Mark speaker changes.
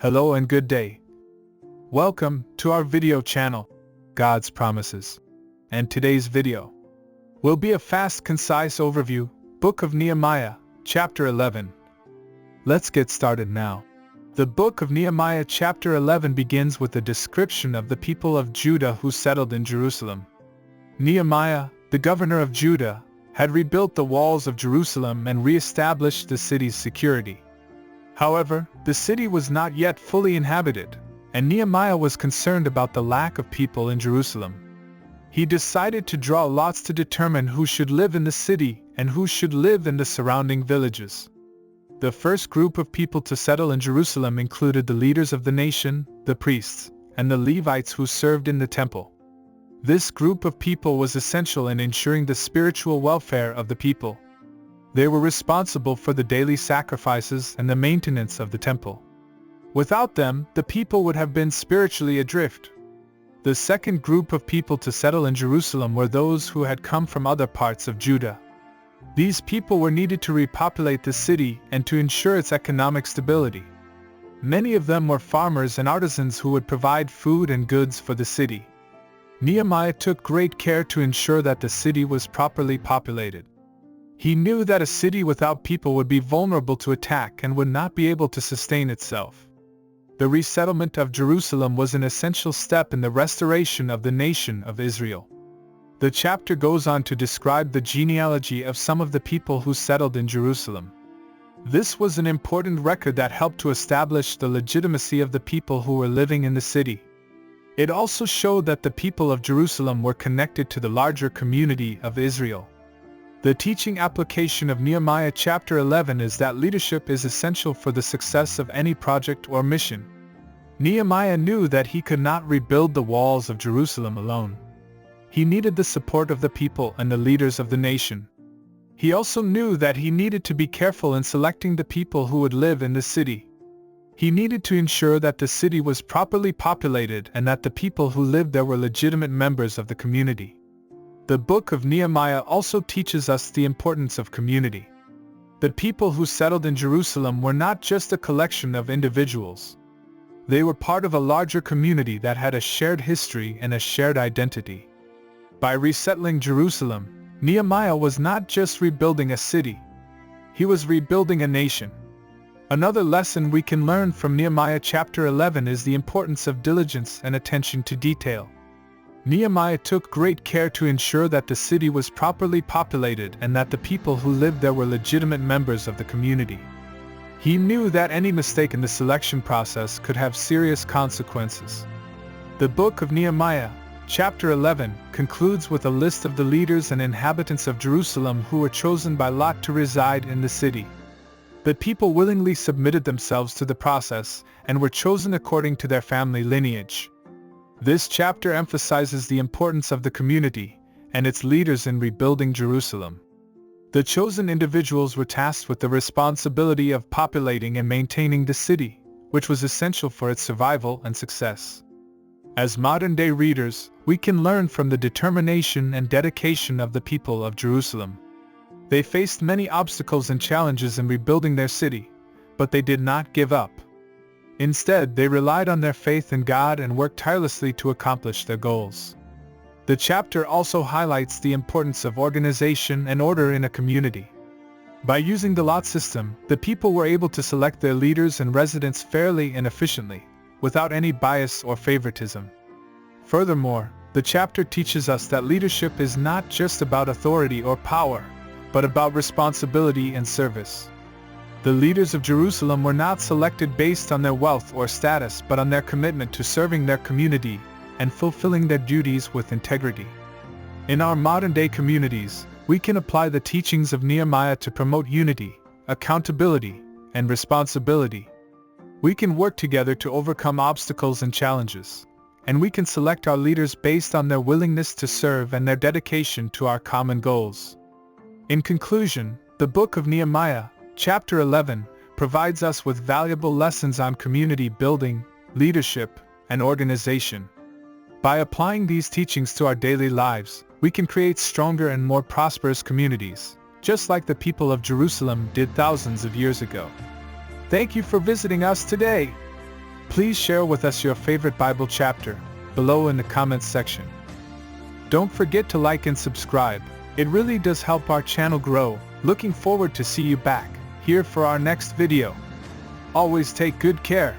Speaker 1: Hello and good day. Welcome to our video channel, God's Promises. And today's video will be a fast, concise overview, Book of Nehemiah, Chapter 11. Let's get started now. The Book of Nehemiah Chapter 11 begins with a description of the people of Judah who settled in Jerusalem. Nehemiah, the governor of Judah, had rebuilt the walls of Jerusalem and re-established the city's security. However, the city was not yet fully inhabited, and Nehemiah was concerned about the lack of people in Jerusalem. He decided to draw lots to determine who should live in the city and who should live in the surrounding villages. The first group of people to settle in Jerusalem included the leaders of the nation, the priests, and the Levites who served in the temple. This group of people was essential in ensuring the spiritual welfare of the people. They were responsible for the daily sacrifices and the maintenance of the temple. Without them, the people would have been spiritually adrift. The second group of people to settle in Jerusalem were those who had come from other parts of Judah. These people were needed to repopulate the city and to ensure its economic stability. Many of them were farmers and artisans who would provide food and goods for the city. Nehemiah took great care to ensure that the city was properly populated. He knew that a city without people would be vulnerable to attack and would not be able to sustain itself. The resettlement of Jerusalem was an essential step in the restoration of the nation of Israel. The chapter goes on to describe the genealogy of some of the people who settled in Jerusalem. This was an important record that helped to establish the legitimacy of the people who were living in the city. It also showed that the people of Jerusalem were connected to the larger community of Israel. The teaching application of Nehemiah chapter 11 is that leadership is essential for the success of any project or mission. Nehemiah knew that he could not rebuild the walls of Jerusalem alone. He needed the support of the people and the leaders of the nation. He also knew that he needed to be careful in selecting the people who would live in the city. He needed to ensure that the city was properly populated and that the people who lived there were legitimate members of the community. The Book of Nehemiah also teaches us the importance of community. The people who settled in Jerusalem were not just a collection of individuals. They were part of a larger community that had a shared history and a shared identity. By resettling Jerusalem, Nehemiah was not just rebuilding a city. He was rebuilding a nation. Another lesson we can learn from Nehemiah chapter 11 is the importance of diligence and attention to detail. Nehemiah took great care to ensure that the city was properly populated and that the people who lived there were legitimate members of the community. He knew that any mistake in the selection process could have serious consequences. The Book of Nehemiah, chapter 11, concludes with a list of the leaders and inhabitants of Jerusalem who were chosen by lot to reside in the city. The people willingly submitted themselves to the process and were chosen according to their family lineage. This chapter emphasizes the importance of the community and its leaders in rebuilding Jerusalem. The chosen individuals were tasked with the responsibility of populating and maintaining the city, which was essential for its survival and success. As modern-day readers, we can learn from the determination and dedication of the people of Jerusalem. They faced many obstacles and challenges in rebuilding their city, but they did not give up. Instead, they relied on their faith in God and worked tirelessly to accomplish their goals. The chapter also highlights the importance of organization and order in a community. By using the lot system, the people were able to select their leaders and residents fairly and efficiently, without any bias or favoritism. Furthermore, the chapter teaches us that leadership is not just about authority or power, but about responsibility and service. The leaders of Jerusalem were not selected based on their wealth or status but on their commitment to serving their community and fulfilling their duties with integrity. In our modern-day communities, we can apply the teachings of Nehemiah to promote unity, accountability, and responsibility. We can work together to overcome obstacles and challenges, and we can select our leaders based on their willingness to serve and their dedication to our common goals. In conclusion, the Book of Nehemiah, Chapter 11, provides us with valuable lessons on community building, leadership, and organization. By applying these teachings to our daily lives, we can create stronger and more prosperous communities, just like the people of Jerusalem did thousands of years ago. Thank you for visiting us today. Please share with us your favorite Bible chapter below in the comments section. Don't forget to like and subscribe. It really does help our channel grow. Looking forward to see you back here for our next video. Always take good care.